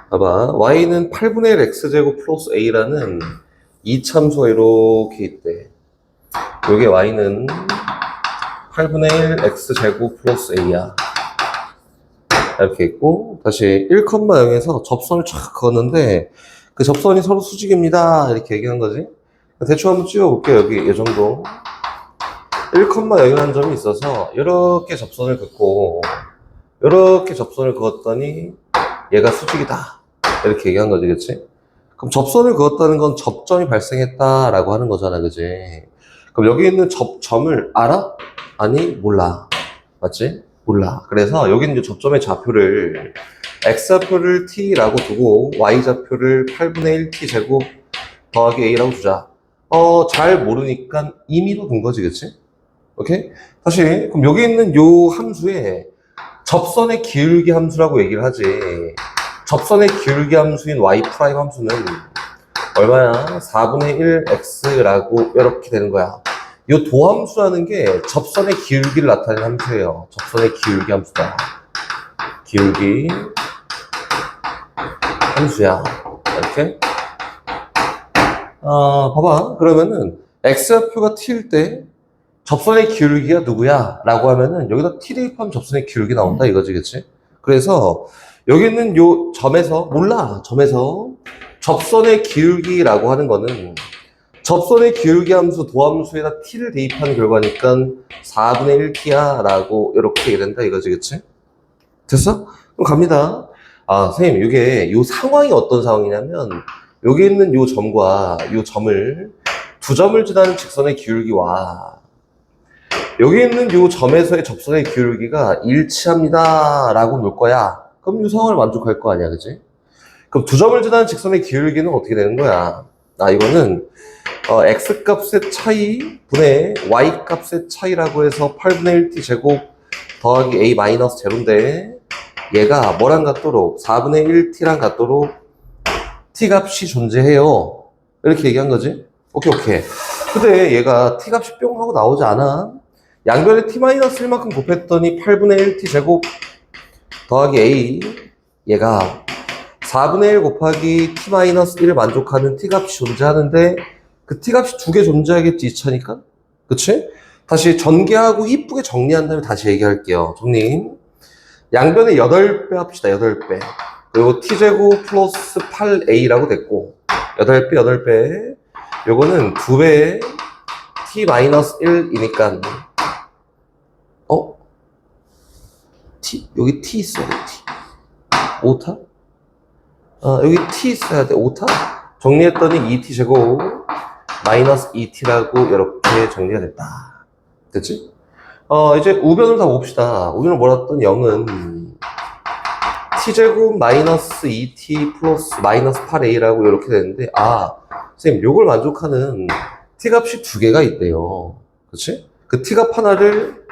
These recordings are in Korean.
봐봐. y는 8분의 1 x제곱 플러스 a라는 이 참수가 이렇게 있대. 요게 y는 8분의 1 x제곱 플러스 a야. 이렇게 있고, 다시 1,0에서 접선을 쫙 그었는데, 그 접선이 서로 수직입니다. 이렇게 얘기하는 거지. 대충 한번 찍어볼게요. 여기 이 정도. 1,0이라는 점이 있어서, 이렇게 접선을 긋고, 이렇게 접선을 그었더니, 얘가 수직이다. 이렇게 얘기한 거지, 그치? 그럼 접선을 그었다는 건 접점이 발생했다라고 하는 거잖아, 그치? 그럼 여기 있는 접점을 알아? 아니, 몰라. 맞지? 몰라. 그래서 여기 있는 접점의 좌표를 x좌표를 t라고 두고 y좌표를 8분의 1t 제곱 더하기 a라고 두자. 잘 모르니까 임의로 둔 거지, 그치? 오케이? 다시, 그럼 여기 있는 요 함수에 접선의 기울기 함수라고 얘기를 하지. 접선의 기울기 함수인 y' 함수는 얼마야? 4분의 1 x라고 이렇게 되는 거야. 이 도함수라는 게 접선의 기울기를 나타내는 함수예요. 접선의 기울기 함수다. 기울기 함수야. 이렇게. 봐봐. 그러면은 x좌표가 t일 때 접선의 기울기가 누구야? 라고 하면은 여기다 t 대입하면 접선의 기울기 나온다 이거지, 그치? 그래서 여기 있는 요 점에서 몰라. 점에서 접선의 기울기라고 하는 거는 접선의 기울기 함수 도함수에다 t를 대입한 결과니까 4분의 1t야 라고 이렇게 된다 이거지, 그치? 됐어? 그럼 갑니다. 선생님, 이게 요 상황이 어떤 상황이냐면 여기 있는 요 점과 요 점을 두 점을 지나는 직선의 기울기와 여기 있는 요 점에서의 접선의 기울기가 일치합니다 라고 놓을 거야. 그럼 요 상황을 만족할 거 아니야, 그치? 그럼 두 점을 지나는 직선의 기울기는 어떻게 되는 거야? 이거는 x값의 차이 분의 y값의 차이라고 해서 8분의 1t 제곱 더하기 a 마이너스 제로인데 얘가 뭐랑 같도록 4분의 1t랑 같도록 t값이 존재해요. 이렇게 얘기한 거지. 오케이. 근데 얘가 t값이 뿅 하고 나오지 않아. 양변에 t-1만큼 곱했더니 8분의 1t 제곱 더하기 a 얘가 4분의 1 곱하기 t-1을 만족하는 t값이 존재하는데 그 t값이 두 개 존재하겠지, 2차니까? 그치? 다시 전개하고 이쁘게 정리한 다음에 다시 얘기할게요. 정리. 양변에 8배 합시다, 8배. 그리고 t제곱 플러스 8a라고 됐고, 8배. 요거는 2배의 t-1이니까, 여기 t 있어야 돼, t. 오타? 여기 t 있어야 돼, 오타? 정리했더니 2t 제곱 마이너스 2t라고 이렇게 정리가 됐다. 됐지? 이제 우변을 다 봅시다. 우변을 몰았던 0은 t제곱 마이너스 2t 플러스 마이너스 8a라고 이렇게 되는데, 선생님, 요걸 만족하는 t값이 두 개가 있대요. 그치? 그 t값 하나를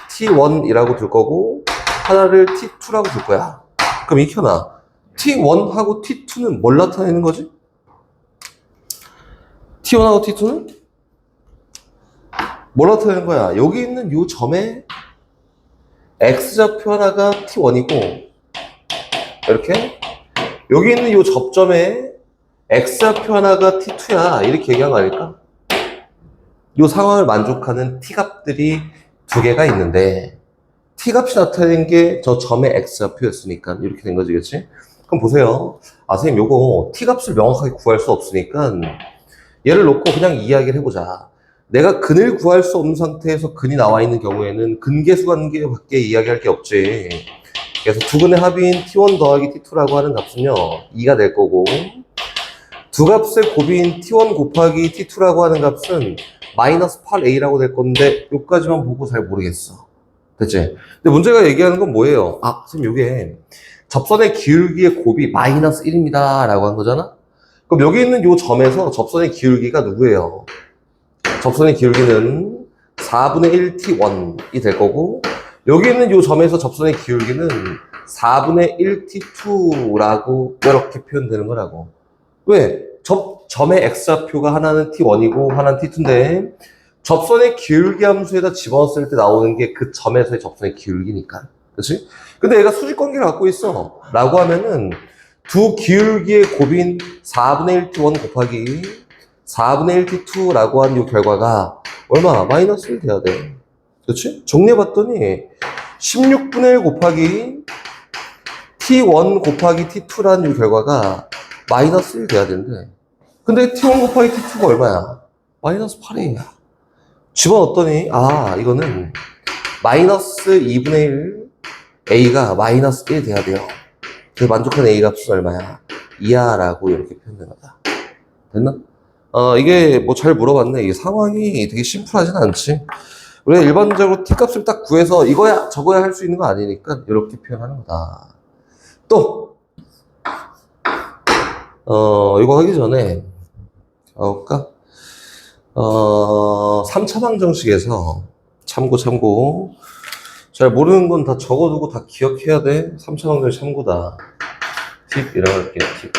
t1이라고 둘 거고, 하나를 t2라고 둘 거야. 그럼 익혀놔. t1하고 t2는 뭘 나타내는 거지? t1하고 t2는 뭘 나타내는 거야? 여기 있는 이 점에 x좌표 하나가 t1이고 이렇게 여기 있는 이 접점에 x좌표 하나가 t2야 이렇게 얘기한 거 아닐까? 이 상황을 만족하는 t값들이 두 개가 있는데 t값이 나타낸 게 저 점의 x좌표였으니까 이렇게 된 거지, 그치? 그럼 보세요. 선생님, 요거 t값을 명확하게 구할 수 없으니까 얘를 놓고 그냥 이야기를 해보자. 내가 근을 구할 수 없는 상태에서 근이 나와 있는 경우에는 근계수 관계밖에 이야기할 게 없지. 그래서 두 근의 합인 t1 더하기 t2라고 하는 값은요 2가 될 거고, 두 값의 곱인 t1 곱하기 t2라고 하는 값은 마이너스 8a라고 될 건데 요까지만 보고 잘 모르겠어. 됐지? 근데 문제가 얘기하는 건 뭐예요? 선생님, 요게 접선의 기울기의 곱이 마이너스 1입니다 라고 한 거잖아? 그럼 여기 있는 요 점에서 접선의 기울기가 누구예요? 접선의 기울기는 4분의 1t1이 될 거고, 여기 있는 요 점에서 접선의 기울기는 4분의 1t2라고 이렇게 표현되는 거라고. 왜? 점의 x좌표가 하나는 t1이고 하나는 t2인데 접선의 기울기 함수에다 집어넣었을 때 나오는 게 그 점에서의 접선의 기울기니까. 그치? 근데 얘가 수직관계를 갖고 있어 라고 하면은 두 기울기의 곱인 4분의 1t1 곱하기 4분의 1t2라고 한 이 결과가 얼마? 마이너스 1 돼야 돼. 그렇지? 정리해봤더니 16분의 1 곱하기 t1 곱하기 t2라는 이 결과가 마이너스 1 돼야 된대. 근데 t1 곱하기 t2가 얼마야? 마이너스 8이야. 집어넣었더니 이거는 마이너스 2분의 1 a가 마이너스 1 돼야 돼요. 그 만족한 a 값은 얼마야? 2야 라고 이렇게 표현된 거다. 됐나? 이게 뭐 잘 물어봤네. 이게 상황이 되게 심플하진 않지. 우리가 일반적으로 t 값을 딱 구해서 이거야 저거야 할 수 있는 거 아니니까 이렇게 표현하는 거다. 또 이거 하기 전에 가볼까? 3차 방정식에서 참고 잘 모르는 건 다 적어두고 다 기억해야 돼. 3차 방정식 참고다. 팁 이라고 할게요. 팁.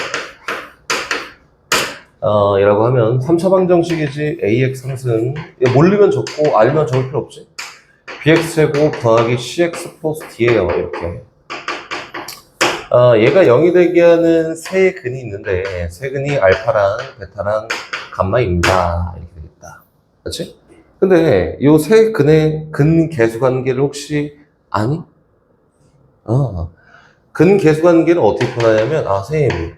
이라고 하면 3차 방정식이지 ax 3승 모르면 적고 알면 적을 필요 없지. bx제곱 더하기 cx 플러스 d예요. 이렇게 얘가 0이 되게 하는 세 근이 있는데 세 근이 알파랑 베타랑 감마입니다. 이렇게 되겠다. 그렇지? 근데 요 세 근의 근계수 관계를 혹시 아니? 근계수 관계를 어떻게 표현하냐면 선생님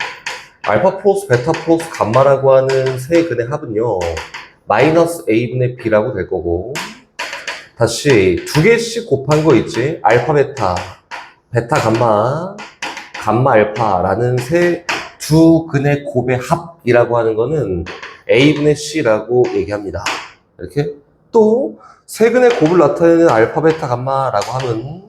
알파 플러스 베타 플러스 감마라고 하는 세 근의 합은요 마이너스 a분의 b라고 될 거고, 다시 두 개씩 곱한 거 있지? 알파 베타, 베타 감마, 감마 알파라는 두 근의 곱의 합이라고 하는 거는 a분의 c라고 얘기합니다. 이렇게 또 세 근의 곱을 나타내는 알파 베타 감마라고 하면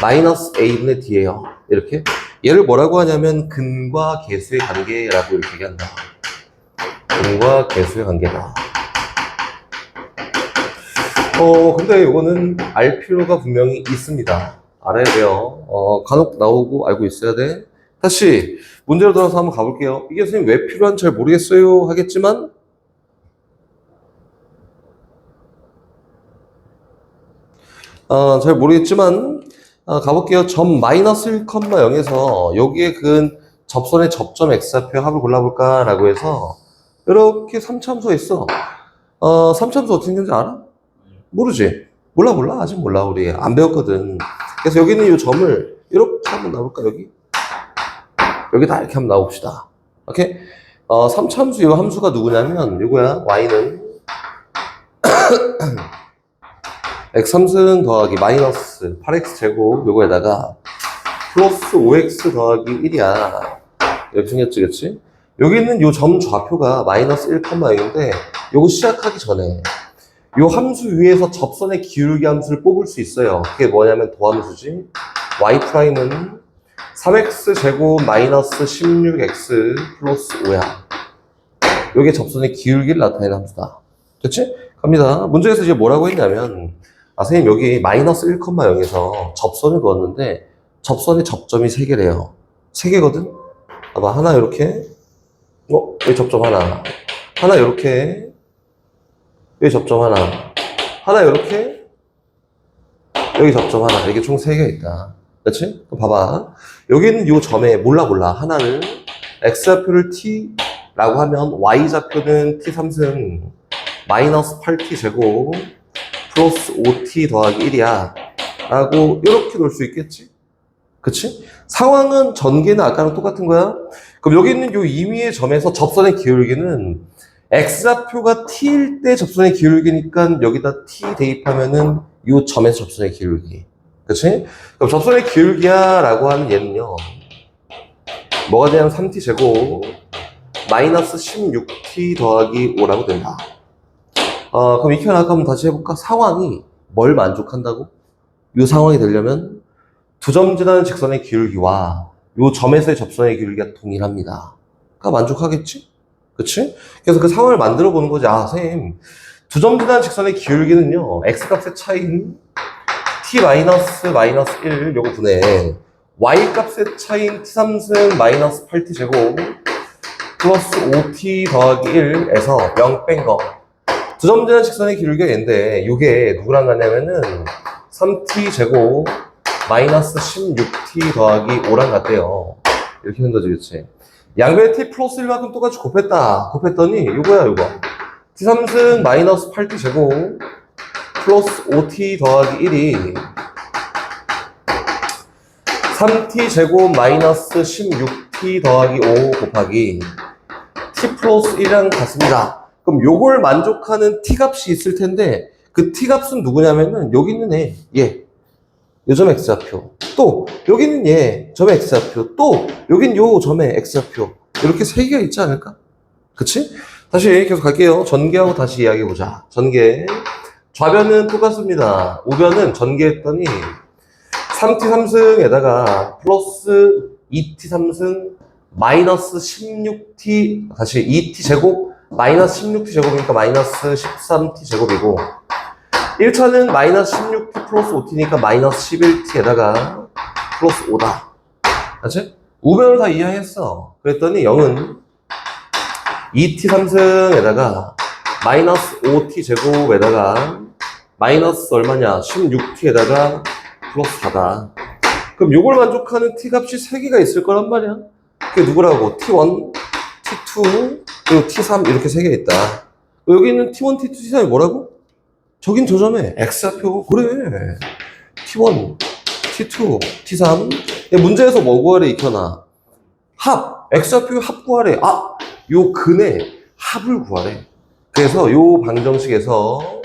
마이너스 a분의 d예요. 이렇게 얘를 뭐라고 하냐면 근과 계수의 관계라고 이렇게 얘기한다. 근과 계수의 관계다. 근데 이거는 알 필요가 분명히 있습니다. 알아야 돼요. 간혹 나오고 알고 있어야 돼. 다시 문제로 돌아서 한번 가볼게요. 이게 선생님 왜 필요한지 잘 모르겠어요 하겠지만 잘 모르겠지만 가볼게요. 점 마이너스 1,0에서 여기에 근 접선의 접점 x좌표 합을 골라볼까 라고 해서 이렇게 3차함수가 있어. 3차함수 어떻게 생겼는지 알아? 모르지? 몰라 아직 몰라. 우리 안 배웠거든. 그래서 여기 있는 이 점을 이렇게 한번 놔볼까? 여기다 이렇게 한번 놔봅시다. 오케이? 3차함수 이 함수가 누구냐면 이거야. y는 x3승 더하기 마이너스 8x 제곱 요거에다가 플러스 5x 더하기 1이야. 이렇게 생겼지, 그치? 여기 있는 요 점 좌표가 마이너스 1,0인데 요거 시작하기 전에 요 함수 위에서 접선의 기울기 함수를 뽑을 수 있어요. 그게 뭐냐면 도함수지. y'은 3x 제곱 마이너스 16x 플러스 5야. 요게 접선의 기울기를 나타내는 함수다. 됐지? 갑니다. 문제에서 이제 뭐라고 했냐면 선생님 여기 마이너스 1,0에서 접선을 그었는데 접선의 접점이 3개래요. 3개거든? 봐봐. 하나 이렇게 여기 접점 하나 이렇게 여기 접점 하나 이렇게 여기 접점 하나 이렇게 총 3개 있다. 그렇지? 그럼 봐봐. 여기 있는 이 점에 몰라 하나를 x좌표를 t라고 하면 y좌표는 t3승 마이너스 8t 제곱 플러스 5t 더하기 1이야 라고 이렇게 놓을 수 있겠지? 그치? 상황은 전개는 아까랑 똑같은 거야. 그럼 여기 있는 요 임의의 점에서 접선의 기울기는 x좌표가 t일 때 접선의 기울기니까 여기다 t 대입하면은 요 점에서 접선의 기울기. 그치? 그럼 접선의 기울기야 라고 하는 얘는요 뭐가 되냐면 3t 제곱 마이너스 16t 더하기 5라고 된다. 그럼 이렇게 나가면 다시 해볼까? 상황이 뭘 만족한다고? 이 상황이 되려면 두 점 지나는 직선의 기울기와 이 점에서의 접선의 기울기가 동일합니다. 그러니까 만족하겠지? 그치? 그래서 그 상황을 만들어 보는 거지. 선생님, 두 점 지나는 직선의 기울기는요, x값의 차이인 t-1 요거 분해 y값의 차이인 t3승 마이너스 8t 제곱 플러스 5t 더하기 1에서 0 뺀 거. 두 점 지나는 직선의 기울기가 얘인데 이게 누구랑 같냐면은 3t 제곱 마이너스 16t 더하기 5랑 같대요. 이렇게 된 거지, 그치? 양변의 t 플러스 1만큼 똑같이 곱했다. 곱했더니 요거야, 요거. t3승 마이너스 8t 제곱 플러스 5t 더하기 1이 3t 제곱 마이너스 16t 더하기 5 곱하기 t 플러스 1이랑 같습니다. 그럼 요걸 만족하는 t 값이 있을 텐데 그 t 값은 누구냐면은 여기 있는 애, 얘. 요 점의 x좌표. 또 여기는 얘, 점의 x좌표. 또 여긴 요 점의 x좌표. 이렇게 세 개가 있지 않을까? 그치? 다시 계속 갈게요. 전개하고 다시 이야기해보자. 전개. 좌변은 똑같습니다. 우변은 전개했더니 3t 3승에다가 플러스 2t 3승 마이너스 16t 다시 2t 제곱 마이너스 16t 제곱이니까 마이너스 13t 제곱이고 1차는 마이너스 16t 플러스 5t니까 마이너스 11t에다가 플러스 5다. 맞지? 우변을 다 이해했어. 그랬더니 0은 2t 3승에다가 마이너스 5t 제곱에다가 마이너스 얼마냐? 16t에다가 플러스 4다. 그럼 요걸 만족하는 t 값이 3개가 있을 거란 말이야. 그게 누구라고? t1, t2, 그리고 t3 이렇게 3개 있다. 여기 있는 t1, t2, t3이 뭐라고? 저긴 저 점에 x좌표. 그래. t1, t2, t3. 문제에서 뭐 구하래, 익혀놔? 합. x좌표 합 구하래. 아, 요 근의 합을 구하래. 그래서 요 방정식에서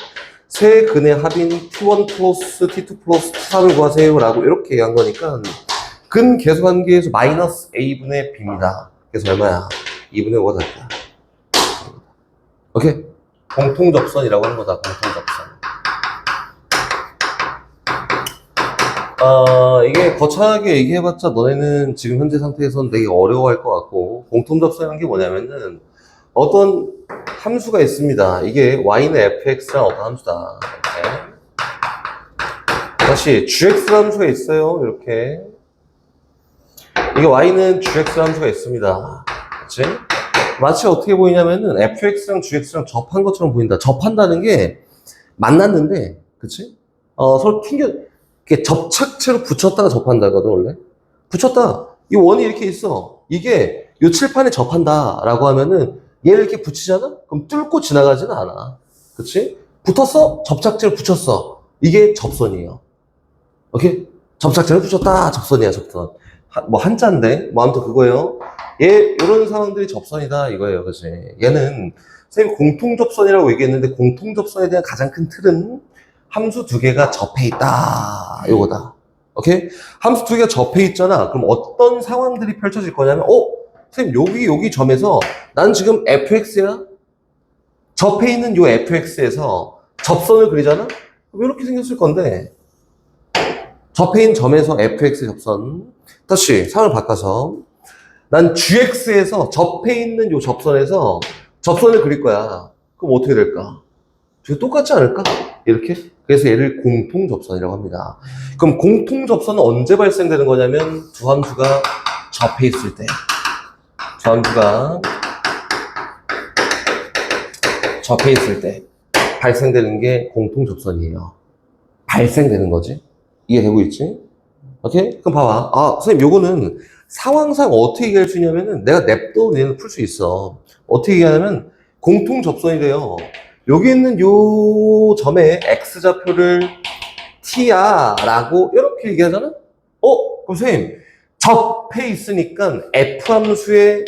세 근의 합인 t1 플러스 t2 플러스 t3을 구하세요 라고 이렇게 얘기한 거니까 근 계수관계에서 마이너스 a분의 b입니다. 그래서 얼마야? 2분의 5가 됐다. 오케이? 공통접선이라고 하는 거다. 공통접선. 이게 거창하게 얘기해봤자 너네는 지금 현재 상태에서는 되게 어려워할 것 같고 공통접선이라는 게 뭐냐면은 어떤 함수가 있습니다. 이게 y는 fx랑 어떤 함수다. 이렇게. 다시 gx 함수가 있어요. 이렇게. 이게 y는 gx 함수가 있습니다. 그치? 마치 어떻게 보이냐면은 fx랑 gx랑 접한 것처럼 보인다. 접한다는 게 만났는데, 그치? 서로 이렇게 접착체로 붙였다가 접한다거든, 원래. 붙였다. 이 원이 이렇게 있어. 이게 요 칠판에 접한다라고 하면은 얘를 이렇게 붙이잖아? 그럼 뚫고 지나가지는 않아. 그치? 붙었어? 접착제를 붙였어. 이게 접선이에요. 오케이? 접착제를 붙였다. 접선이야, 접선. 뭐 한자인데? 뭐 아무튼 그거예요. 얘, 요런 상황들이 접선이다. 이거예요. 그치? 얘는, 선생님 공통접선이라고 얘기했는데, 공통접선에 대한 가장 큰 틀은 함수 두 개가 접해 있다. 요거다. 오케이? 함수 두 개가 접해 있잖아. 그럼 어떤 상황들이 펼쳐질 거냐면, 선생님, 여기 점에서 난 지금 fx야? 접해 있는 요 fx에서 접선을 그리잖아? 그럼 이렇게 생겼을 건데, 접해 있는 점에서 fx의 접선. 다시 상황을 바꿔서, 난 gx에서 접해 있는 요 접선에서 접선을 그릴 거야. 그럼 어떻게 될까? 둘이 똑같지 않을까? 이렇게? 그래서 얘를 공통접선이라고 합니다. 그럼 공통접선은 언제 발생되는 거냐면, 두 함수가 접해 있을 때. 전부가 접해 있을 때 발생되는 게 공통접선이에요. 발생되는 거지. 이해되고 있지? 오케이? 그럼 봐봐. 선생님, 요거는 상황상 어떻게 얘기할 수 있냐면은 내가 냅둬도 얘는 풀 수 있어. 어떻게 얘기하냐면 공통접선이래요. 여기 있는 요 점에 x좌표를 t야 라고 이렇게 얘기하잖아? 그럼 선생님, 접해 있으니까 f함수의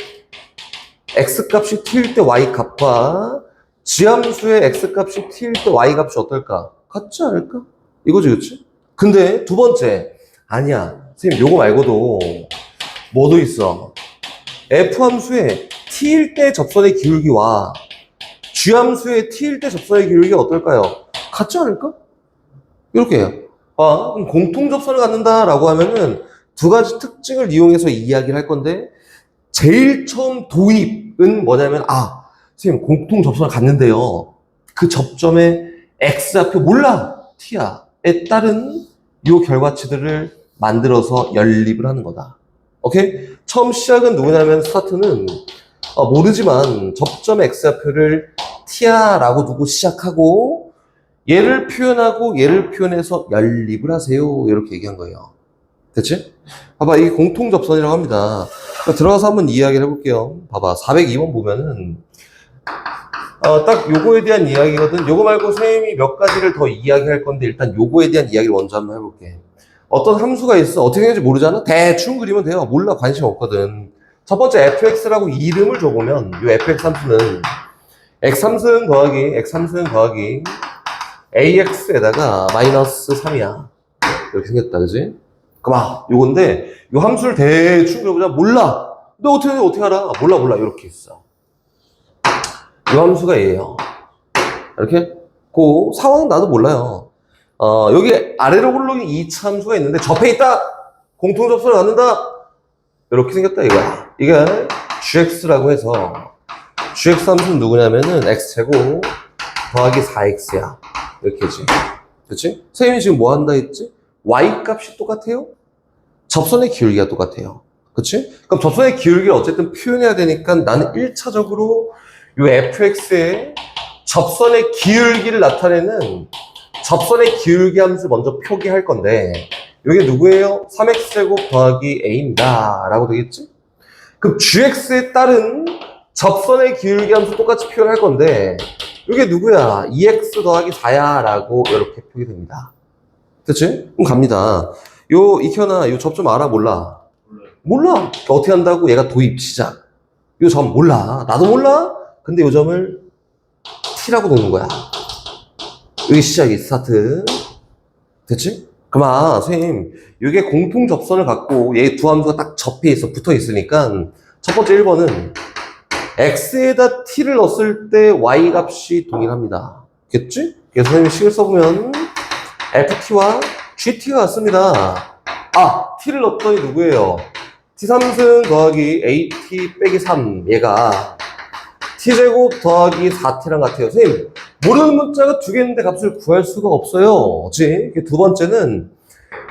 x값이 t일 때 y값과 g함수의 x값이 t일 때 y값이 어떨까? 같지 않을까? 이거지, 그치? 근데 두 번째, 아니야. 선생님, 요거 말고도 뭐도 있어. f함수의 t일 때 접선의 기울기와 g함수의 t일 때 접선의 기울기가 어떨까요? 같지 않을까? 이렇게 해요. 그럼 공통접선을 갖는다라고 하면은 두 가지 특징을 이용해서 이야기를 할 건데, 제일 처음 도입은 뭐냐면, 선생님, 공통접선을 갖는데요. 그 접점의 x좌표 몰라! t야에 따른 요 결과치들을 만들어서 연립을 하는 거다. 오케이? 처음 시작은 누구냐면, 스타트는, 모르지만 접점의 x좌표를 t야라고 두고 시작하고, 얘를 표현하고 얘를 표현해서 연립을 하세요. 이렇게 얘기한 거예요. 그치? 봐봐, 이게 공통 접선이라고 합니다. 들어가서 한번 이야기를 해볼게요. 봐봐, 402번 보면은 딱 요거에 대한 이야기거든. 요거 말고 선생님이 몇 가지를 더 이야기할 건데 일단 요거에 대한 이야기를 먼저 한번 해볼게. 어떤 함수가 있어. 어떻게 되는지 모르잖아? 대충 그리면 돼요. 몰라. 관심 없거든. 첫 번째 fx라고 이름을 줘보면 요 fx 함수는 x3승 더하기 ax에다가 마이너스 3이야. 이렇게 생겼다. 그지? 그만. 요건데 요 함수를 대충 그려보자. 몰라. 너 어떻게 알아? 몰라. 이렇게 있어. 요 함수가 얘예요. 이렇게? 그 상황은 나도 몰라요. 여기 아래로 굴러긴 2차 함수가 있는데 접해 있다! 공통 접선을 갖는다! 이렇게 생겼다 이거야. 이게 gx라고 해서 gx 함수는 누구냐면은 x제곱 더하기 4x야. 이렇게지. 그치? 선생님이 지금 뭐 한다 했지? y 값이 똑같아요? 접선의 기울기가 똑같아요. 그치? 그럼 접선의 기울기를 어쨌든 표현해야 되니까 나는 1차적으로 요 fx의 접선의 기울기를 나타내는 접선의 기울기 함수 먼저 표기할 건데 이게 누구예요? 3x제곱 더하기 a입니다. 라고 되겠지? 그럼 gx에 따른 접선의 기울기 함수 똑같이 표현할 건데 이게 누구야? 2x 더하기 4야 라고 이렇게 표기됩니다. 그치? 그럼 갑니다. 익혀나 요 접점 알아? 몰라? 몰라. 그러니까 어떻게 한다고? 얘가 도입 시작. 요 점 몰라. 나도 몰라? 근데 요 점을 t라고 놓는 거야. 여기 시작이 스타트. 됐지? 그만 선생님 이게 공통 접선을 갖고 얘 두 함수가 딱 접해 있어. 붙어 있으니까 첫 번째 1번은 x에다 t를 넣었을 때 y 값이 동일합니다. 겠지? 그래서 선생님이 식을 써보면 ft와 gt가 같습니다. t를 넣었더니 누구예요? t3승 더하기 at 빼기 3 얘가 t제곱 더하기 4t랑 같아요. 선생님 모르는 문자가 두 개 있는데 값을 구할 수가 없어요. 그치? 두 번째는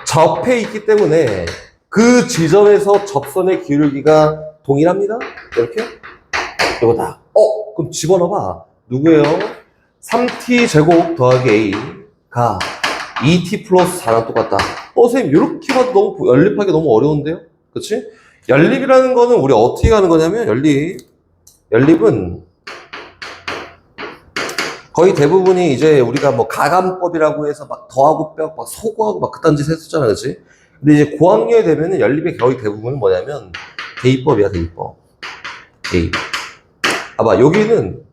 접해 있기 때문에 그 지점에서 접선의 기울기가 동일합니다. 이렇게 이거다. 그럼 집어넣어봐. 누구예요? 3t제곱 더하기 a가 2t 플러스 4랑 똑같다. 선생님 이렇게 봐도 너무 연립하기 너무 어려운데요? 그치? 연립이라는 거는 우리 어떻게 가는 거냐면 연립은 거의 대부분이 이제 우리가 뭐 가감법이라고 해서 막 더하고 빼고 막 소거하고 막 그딴 짓 했었잖아. 그치? 근데 이제 고학년이 되면은 연립의 거의 대부분은 뭐냐면 대입법이야. 대입법. 대입. 봐봐 여기는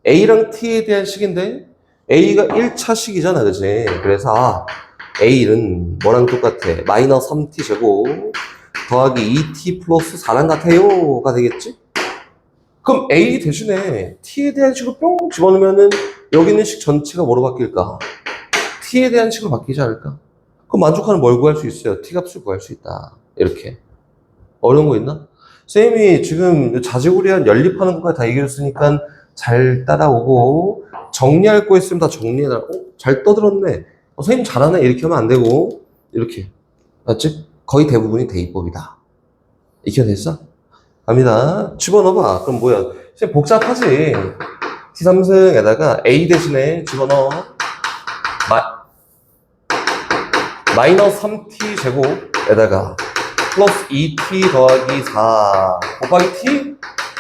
A랑 T에 대한 식인데 A가 1차 식이잖아. 그치? 그래서 A는 뭐랑 똑같아? 마이너스 3t 제곱 더하기 2t 플러스 4랑 같아요 가 되겠지? 그럼 A 대신에 T에 대한 식으로 뿅 집어넣으면은 여기 있는 식 전체가 뭐로 바뀔까? T에 대한 식으로 바뀌지 않을까? 그럼 만족하는 뭘 구할 수 있어요? T 값을 구할 수 있다. 이렇게. 어려운 거 있나? 쌤이 지금 자지구리한 연립하는 것까지 다 얘기해줬으니까 잘 따라오고 정리할 거 있으면 다 정리해라. 잘 떠들었네. 선생님 잘하네. 이렇게 하면 안 되고 이렇게. 맞지? 거의 대부분이 대입법이다. 익혀냈어? 갑니다. 집어넣어봐. 그럼 뭐야? 선생님 복잡하지? T3승에다가 A 대신에 집어넣어. 마이너스 3t 제곱에다가 플러스 2t 더하기 4 곱하기 t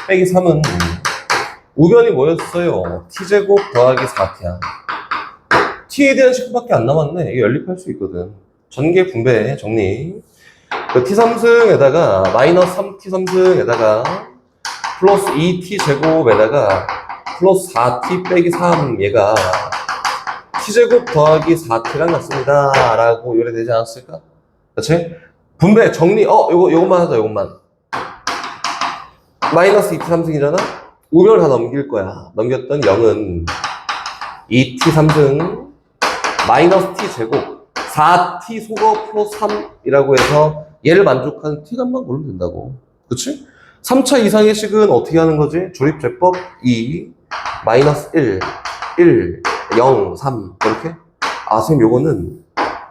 빼기 3은 우변이 뭐였어요? t제곱 더하기 4t야. t에 대한 식밖에 안 남았네. 이게 연립할 수 있거든. 전개 분배 정리. 그 t3승에다가 마이너스 3t3승에다가 플러스 2t 제곱에다가 플러스 4t 빼기 3 얘가 t제곱 더하기 4t랑 같습니다 라고 요래되지 않았을까? 그치? 분배 정리 요것만 하자. 요것만 마이너스 2t 3승이잖아? 우변을 다 넘길 거야. 넘겼더니 0은 2t 3승 마이너스 t 제곱 4t 소거 플러스 3이라고 해서 얘를 만족하는 t값만 고르면 된다고. 그치? 3차 이상의 식은 어떻게 하는 거지? 조립제법 2 마이너스 1 0 3 이렇게. 선생님 요거는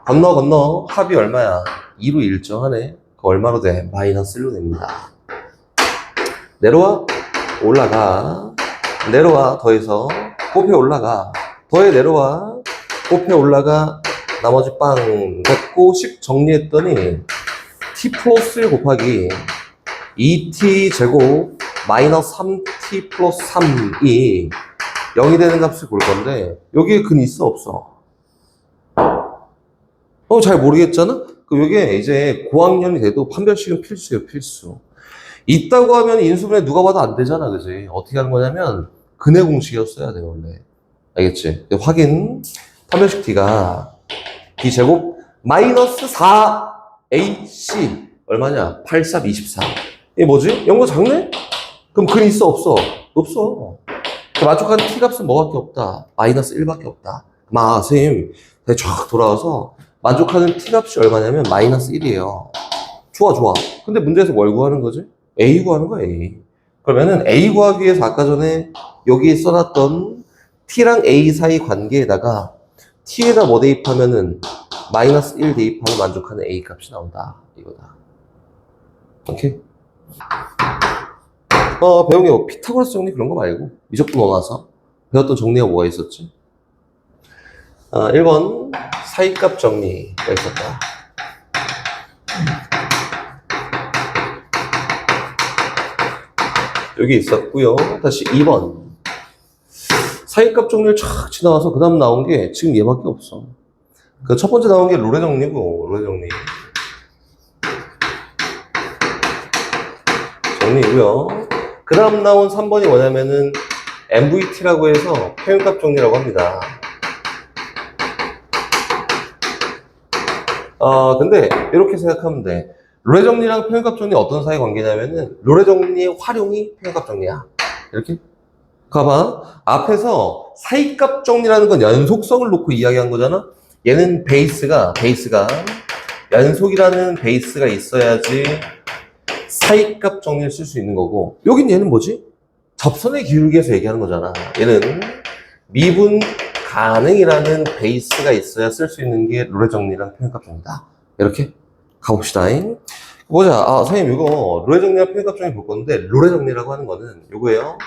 건너 합이 얼마야? 2로 일정하네. 그 얼마로 돼? 마이너스 1로 됩니다. 내려와 올라가 내려와 더해서 곱해 올라가 더해 내려와 곱해 올라가 나머지 빵 됐고 식 정리했더니 t 플러스 1 곱하기 2t 제곱 마이너스 3t 플러스 3이 0이 되는 값을 볼 건데 여기에 근 있어 없어? 잘 모르겠잖아? 그럼 이게 이제 고학년이 돼도 판별식은 필수예요, 필수. 있다고 하면 인수분해 누가 봐도 안 되잖아, 그지? 어떻게 하는 거냐면 근의 공식이었어야 돼, 원래. 알겠지? 확인. 판별식 D가 D 제곱 마이너스 4AC 얼마냐? 8, 4, 24. 이게 뭐지? 0보 작네? 그럼 근 있어 없어? 없어. 만족하는 t 값은 뭐밖에 없다? 마이너스 1밖에 없다. 선생님 쫙 돌아와서 만족하는 t 값이 얼마냐면 마이너스 1이에요. 좋아. 근데 문제에서 뭘 구하는 거지? a 구하는 거야, a. 그러면은 a 구하기 위해서 아까 전에 여기 써놨던 t랑 a 사이 관계에다가 t에다 뭐 대입하면은 마이너스 1 대입하면 만족하는 a 값이 나온다. 이거다. 오케이? 배운 게 피타고라스 정리 그런 거 말고 미적분 원화서 배웠던 정리가 뭐가 있었지? 1번 사이값 정리가 있었다. 여기 있었고요. 다시 2번 사이값 정리를 쫙 지나가서 그 다음 나온 게 지금 얘밖에 없어. 그 첫 번째 나온 게 롤의 정리고 롤의 정리고요. 그 다음 나온 3번이 뭐냐면은 MVT라고 해서 표현값 정리라고 합니다. 근데 이렇게 생각하면 돼. 롤의 정리랑 표현값 정리 어떤 사이 관계냐면은 롤의 정리의 활용이 표현값 정리야. 이렇게 가봐. 앞에서 사이값 정리라는 건 연속성을 놓고 이야기한 거잖아. 얘는 베이스가 연속이라는 베이스가 있어야지 사이값 정리를 쓸 수 있는 거고, 여긴 얘는 뭐지? 접선의 기울기에서 얘기하는 거잖아. 얘는 미분 가능이라는 베이스가 있어야 쓸 수 있는 게 롤의 정리랑 표현값 정리다. 이렇게 가봅시다. 보자. 선생님 이거 롤의 정리랑 표현값 정리 볼 건데, 롤의 정리라고 하는 거는 요거예요.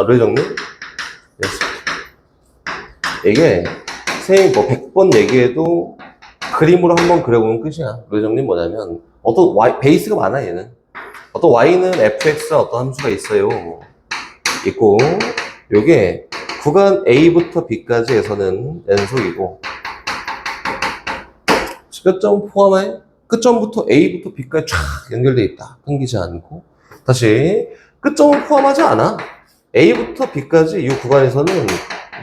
롤의 정리. 이게 선생님 뭐 100번 얘기해도 그림으로 한번 그려보면 끝이야. 롤의 정리는 뭐냐면 어떤 베이스가 많아, 얘는. 어떤 y는 fx와 어떤 함수가 있어요. 있고, 요게 구간 a부터 b까지 해서는 연속이고, 끝점 포함해 끝점부터 a부터 b까지 쫙 연결되어 있다. 끊기지 않고. 다시 끝점은 포함하지 않아. a부터 b까지 이 구간에서는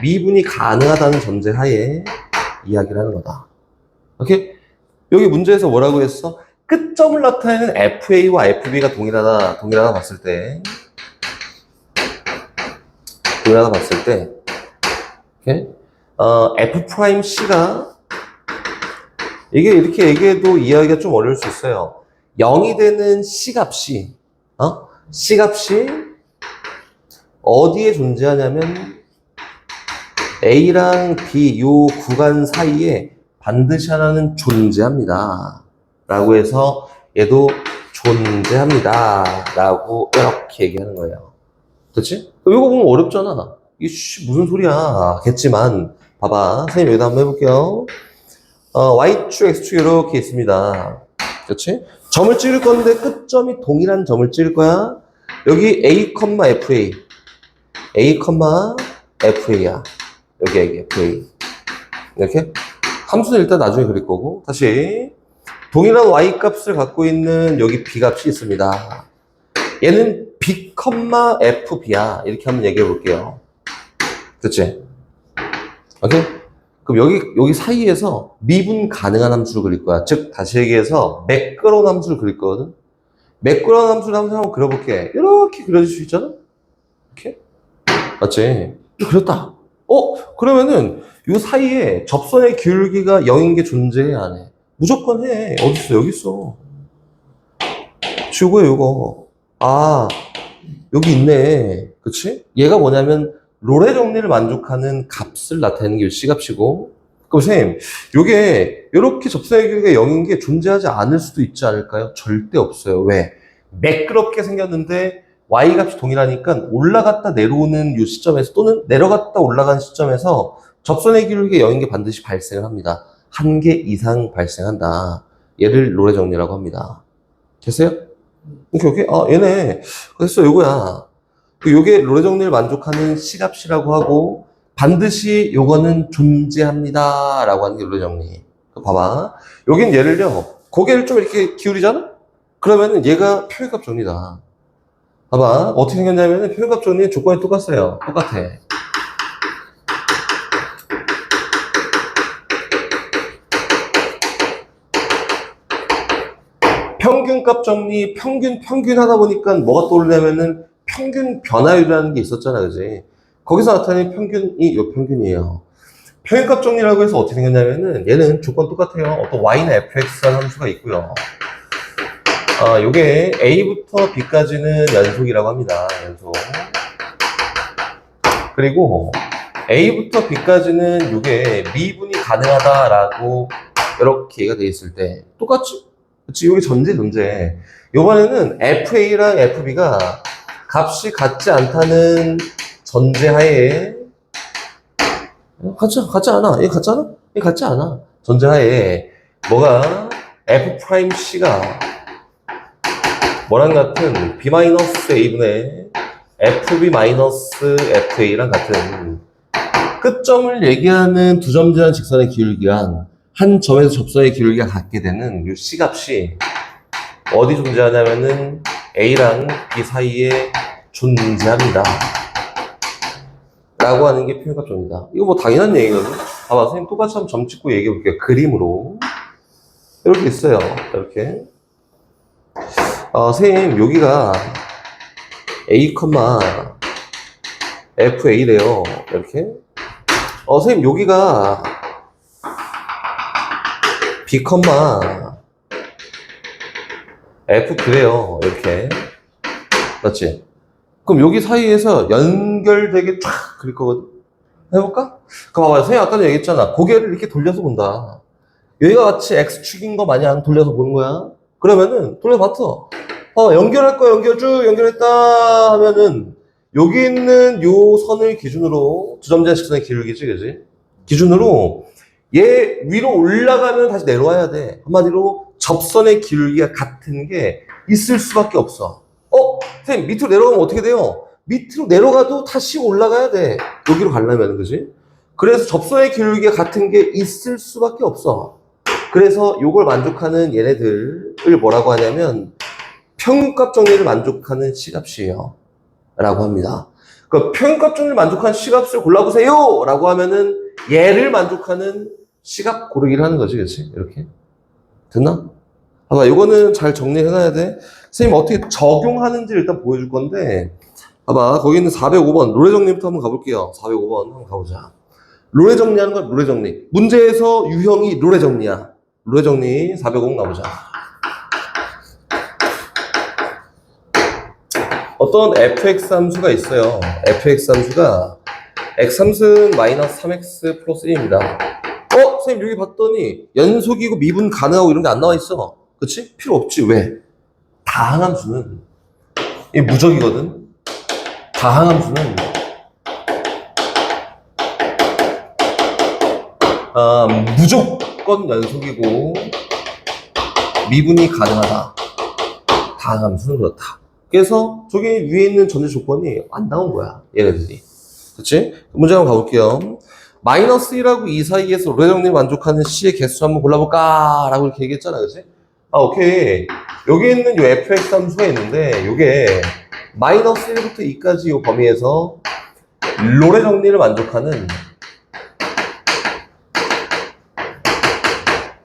미분이 가능하다는 전제하에 이야기를 하는 거다. 오케이? 여기 문제에서 뭐라고 했어? 끝점을 나타내는 FA와 FB가 동일하다 봤을 때, 오케이? F'C가, 이게 이렇게 얘기해도 이해하기가 좀 어려울 수 있어요. 0이 되는 C값이, C값이 어디에 존재하냐면, A랑 B 요 구간 사이에 반드시 하나는 존재합니다. 라고 해서 얘도 존재합니다. 라고 이렇게 얘기하는 거예요. 그렇지? 이거 보면 어렵잖아. 이게 무슨 소리야. 겠지만 봐봐. 선생님 여기다 한번 해볼게요. Y축, X축 이렇게 있습니다. 그렇지? 점을 찍을 건데 끝점이 동일한 점을 찍을 거야. 여기 A, FA. A, FA야. 여기 FA. 이렇게. 함수는 일단 나중에 그릴 거고. 다시. 동일한 y값을 갖고 있는 여기 b값이 있습니다. 얘는 b, fb야. 이렇게 한번 얘기해 볼게요. 그치? 오케이? 그럼 여기 사이에서 미분 가능한 함수를 그릴 거야. 즉, 다시 얘기해서 매끄러운 함수를 그릴 거거든? 매끄러운 함수를 한번 그려볼게. 이렇게 그려질 수 있잖아? 이렇게? 맞지? 그렸다. 그러면은 이 사이에 접선의 기울기가 0인 게 존재해, 안 해? 무조건 해. 어딨어? 여기 있어. 요거. 여기 있네. 그치? 얘가 뭐냐면, 롤의 정리를 만족하는 값을 나타내는 게 C값이고, 그럼 선생님, 요게, 요렇게 접선의 기울기가 0인 게 존재하지 않을 수도 있지 않을까요? 절대 없어요. 왜? 매끄럽게 생겼는데, Y값이 동일하니까 올라갔다 내려오는 요 시점에서, 또는 내려갔다 올라가는 시점에서 접선의 기울기가 0인 게 반드시 발생을 합니다. 한 개 이상 발생한다. 얘를 롤의 정리라고 합니다. 됐어요? 오케이. 얘네. 그래서 요거야. 요게 롤의 정리를 만족하는 시값이라고 하고, 반드시 요거는 존재합니다. 라고 하는 게 롤의 정리. 봐봐. 여긴 예를요, 고개를 좀 이렇게 기울이잖아? 그러면은 얘가 표현값 정리다. 봐봐. 어떻게 생겼냐면은 표현값 정리는 조건이 똑같아요. 똑같아. 평균값 정리, 평균 하다 보니까 뭐가 떠오르냐면은 평균 변화율이라는 게 있었잖아, 그지? 거기서 나타낸 평균이 요 평균이에요. 평균값 정리라고 해서 어떻게 생겼냐면은 얘는 조건 똑같아요. 어떤 y나 fx라는 함수가 있고요. 요게 a부터 b까지는 연속이라고 합니다. 연속. 그리고 a부터 b까지는 요게 미분이 가능하다라고 이렇게 얘가 돼 있을 때 똑같지? 그치? 요게 전제. 요번에는 fa랑 fb가 값이 같지 않다는 전제하에 같지 않아. 얘 같잖아? 얘 같지 않아. 전제하에 뭐가 f'c가 뭐랑 같은 b-a분의 fb-fa랑 같은 끝점을 얘기하는 두 점 지난 직선의 기울기랑 한 점에서 접선의 기울기가 같게 되는 이 C값이 어디 존재하냐면은 A랑 B 사이에 존재합니다. 라고 하는 게 표현값 정리다. 이거 뭐 당연한 얘기거든. 봐봐, 선생님 똑같이 한번 점 찍고 얘기해 볼게요. 그림으로. 이렇게 있어요. 이렇게. 선생님, 여기가 A, FA래요. 이렇게. 선생님, 여기가 B, FB래요. 이렇게. 맞지? 그럼 여기 사이에서 연결되게 쫙 그릴 거거든? 해볼까? 그럼 봐봐요. 선생님 아까도 얘기했잖아. 고개를 이렇게 돌려서 본다. 여기가 같이 X축인 거 마냥 돌려서 보는 거야. 그러면은, 돌려봤어. 연결할 거 쭉 연결했다 하면은, 여기 있는 요 선을 기준으로, 두 점자 직선의 기울기지, 그지? 기준으로, 얘 위로 올라가면 다시 내려와야 돼. 한마디로, 접선의 기울기가 같은 게 있을 수밖에 없어. 선생님, 밑으로 내려가면 어떻게 돼요? 밑으로 내려가도 다시 올라가야 돼. 여기로 가려면, 그지? 그래서 접선의 기울기가 같은 게 있을 수밖에 없어. 그래서 이걸 만족하는 얘네들을 뭐라고 하냐면 평균값 정리를 만족하는 C값이에요. 라고 합니다. 그 평균값 정리를 만족하는 C값을 골라보세요! 라고 하면은 얘를 만족하는 C값 고르기를 하는 거지, 그치? 이렇게. 됐나? 봐봐, 이거는 잘 정리해놔야 돼. 선생님 어떻게 적용하는지 일단 보여줄 건데, 봐봐, 거기 있는 405번, 롤의 정리부터 한번 가볼게요. 405번 한번 가보자. 롤의 정리하는 건 롤의 정리. 문제에서 유형이 롤의 정리야. 롤의 정리 405번 가보자. 어떤 fx 함수가 있어요. fx 함수가 x3승 마이너스 3x 플러스 1입니다. 선생님 여기 봤더니 연속이고 미분 가능하고 이런 게 안 나와 있어. 그치? 필요 없지. 왜? 다항함수는 이 무적이거든. 다항함수는 무조건 연속이고 미분이 가능하다. 다항함수는 그렇다. 그래서 저기 위에 있는 전제 조건이 안 나온 거야. 얘네들이. 그치? 문제 한번 가볼게요. 마이너스 1하고 2 사이에서 롤의 정리를 만족하는 C의 개수 한번 골라볼까? 라고 이렇게 얘기했잖아. 그치? 오케이. 여기 있는 요 fx 함수가 있는데 요게 마이너스 1부터 2까지 요 범위에서 롤의 정리를 만족하는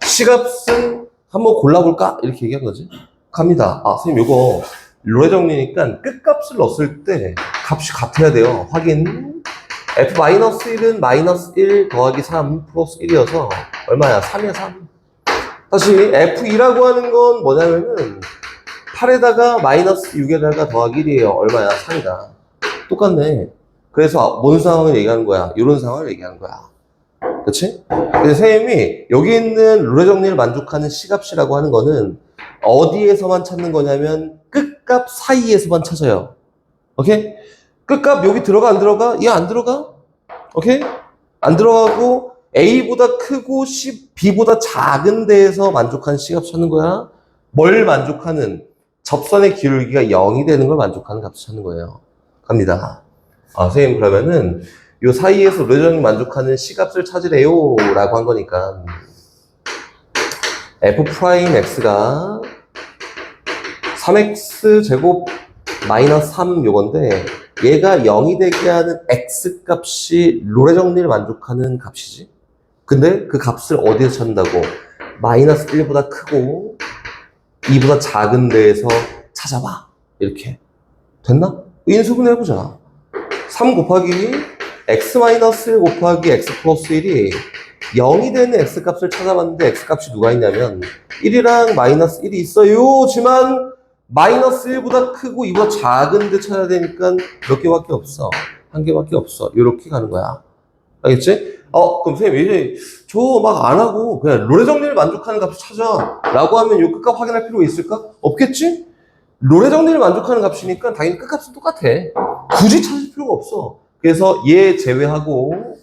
C값은 한번 골라볼까? 이렇게 얘기한 거지. 갑니다. 선생님 요거 롤의 정리니까 끝값을 넣었을 때 값이 같아야 돼요. 확인. f-1은 마이너스 1 더하기 3 플러스 1이어서 얼마야? 3이야 3. 다시 f2라고 하는 건 뭐냐면은 8에다가 마이너스 6에다가 더하기 1이에요. 얼마야? 3이다. 똑같네. 그래서 뭔 상황을 얘기하는 거야? 이런 상황을 얘기하는 거야. 그치? 근데 선생님이 여기 있는 롤의 정리를 만족하는 C값이라고 하는 거는 어디에서만 찾는 거냐면 끝값 사이에서만 찾아요. 오케이? 끝값 여기 들어가 안 들어가? 얘 안 들어가? 오케이? 안 들어가고 A보다 크고 B보다 작은 데에서 만족하는 C값 찾는 거야? 뭘 만족하는? 접선의 기울기가 0이 되는 걸 만족하는 값을 찾는 거예요. 갑니다. 선생님 그러면은 요 사이에서 로레정이 만족하는 C값을 찾으래요 라고 한 거니까 F'X가 3X 제곱 마이너스 3 요건데 얘가 0이 되게 하는 X값이 로레 정리를 만족하는 값이지. 근데 그 값을 어디에서 찾는다고? 마이너스 1보다 크고 2보다 작은 데에서 찾아봐. 이렇게. 됐나? 인수분해 해보자. 3 곱하기 x-1 곱하기 x 플러스 1이 0이 되는 x값을 찾아봤는데 x값이 누가 있냐면 1이랑 마이너스 1이 있어요. 지만 마이너스 1보다 크고 2보다 작은 데 찾아야 되니까 몇 개밖에 없어. 한 개밖에 없어. 이렇게 가는 거야. 알겠지? 그럼 선생님 이제 저 막 안 하고 그냥 로레 정리를 만족하는 값을 찾아 라고 하면 요 끝값 확인할 필요가 있을까? 없겠지? 로레 정리를 만족하는 값이니까 당연히 끝값은 똑같아. 굳이 찾을 필요가 없어. 그래서 얘 제외하고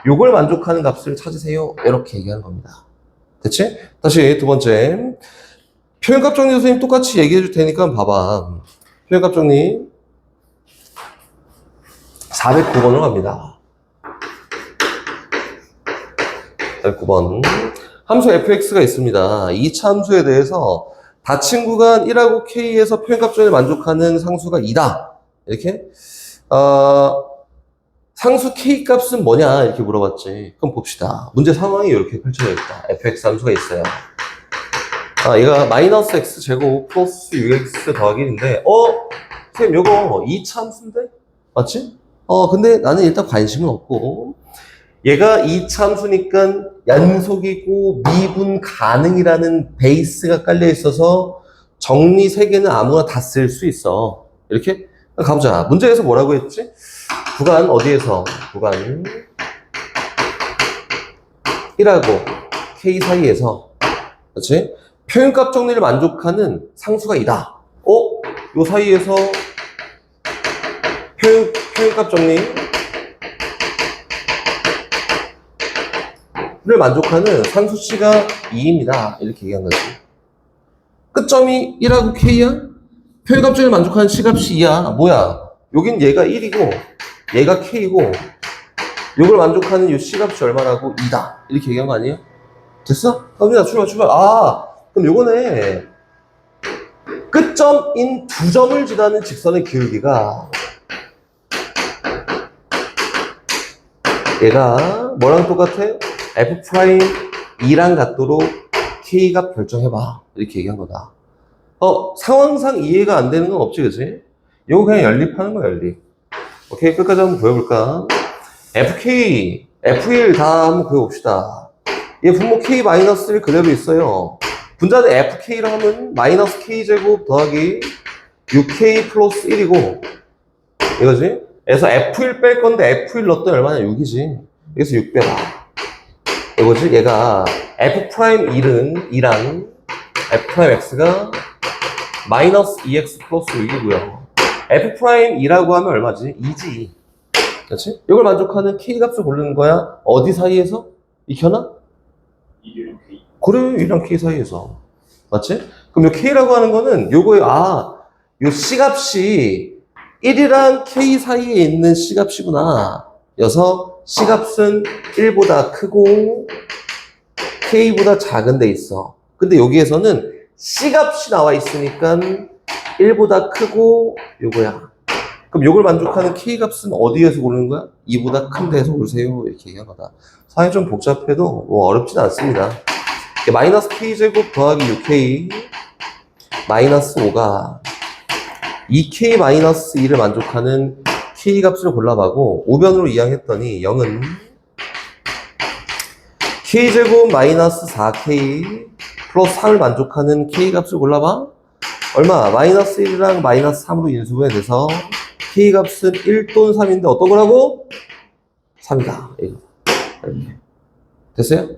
요걸 만족하는 값을 찾으세요. 이렇게 얘기하는 겁니다. 됐지? 다시 두 번째. 표현값 정리 선생님 똑같이 얘기해 줄 테니까 봐봐. 표현값 정리 409번으로 갑니다. 409번. 함수 fx가 있습니다. 이 참수에 대해서 닫힌 구간 1하고 k에서 표현값 정리를 만족하는 상수가 2다. 이렇게. 상수 k 값은 뭐냐 이렇게 물어봤지. 그럼 봅시다. 문제 상황이 이렇게 펼쳐져있다. fx 함수가 있어요. 얘가 마이너스 x 제곱 플러스 6x 더하기 1인데 선생님 요거 2차 함수인데? 맞지? 근데 나는 일단 관심은 없고 얘가 2차 함수니까 연속이고 미분 가능이라는 베이스가 깔려 있어서 정리 3개는 아무나 다 쓸 수 있어. 이렇게? 가보자. 문제에서 뭐라고 했지? 구간 어디에서? 구간 1하고 k 사이에서 그렇지? 표현값 정리를 만족하는 상수가 이다. 요 사이에서 표현값 정리를 만족하는 상수치가 2입니다. 이렇게 얘기한 거지. 끝점이 1하고 k야? 표현값 정리를 만족하는 C값이 2야. 뭐야? 여긴 얘가 1이고 얘가 k고 요걸 만족하는 요 C값이 얼마라고? 2다. 이렇게 얘기한 거 아니에요? 됐어? 갑니다. 출발. 그럼 요거네. 끝점인 두 점을 지나는 직선의 기울기가 얘가 뭐랑 똑같아? F'2랑 같도록 K값 결정해봐. 이렇게 얘기한 거다. 상황상 이해가 안 되는 건 없지, 그치? 이거 그냥 연립하는 거야, 연립. 오케이, 끝까지 한번 보여볼까? FK, F1 다 한번 그려봅시다. 얘 분모 K-1 그대로 있어요. 분자는 FK를 하면 마이너스 K제곱 더하기 6K 플러스 1이고 이거지? 그래서 F1 뺄 건데 F1 넣었더니 얼마냐? 6이지. 그래서 6 빼라. 이거지? 얘가 F'1은 2랑 F'X가 마이너스 2X 플러스 6이고요. F'이라고 하면 얼마지? 2지. 그렇지? 이걸 만족하는 K값을 고르는 거야. 어디 사이에서? 익혀나? 2랑 K. 그래, 2랑 K 사이에서. 맞지? 그럼 요 K라고 하는 거는 요거에, 요 C값이 1이랑 K 사이에 있는 C값이구나. 여서 C값은 1보다 크고 K보다 작은 데 있어. 근데 여기에서는 C값이 나와 있으니까 1보다 크고 요거야. 그럼 요걸 만족하는 K값은 어디에서 고르는 거야? 2보다 큰 데에서 고르세요. 이렇게 얘기한 거다. 사실 좀 복잡해도 뭐 어렵진 않습니다. 마이너스 K제곱 더하기 6K 마이너스 5가 2K 마이너스 2를 만족하는 K값을 골라봐고 우변으로 이항했더니 0은 K제곱 마이너스 4K 플러스 3을 만족하는 K값을 골라봐. 얼마? 마이너스 1이랑 마이너스 3으로 인수분해 돼서 K값은 1 또는 3인데 어떤 거라고? 3이다. 이렇게. 됐어요?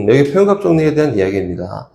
여기 표현값 정리에 대한 이야기입니다.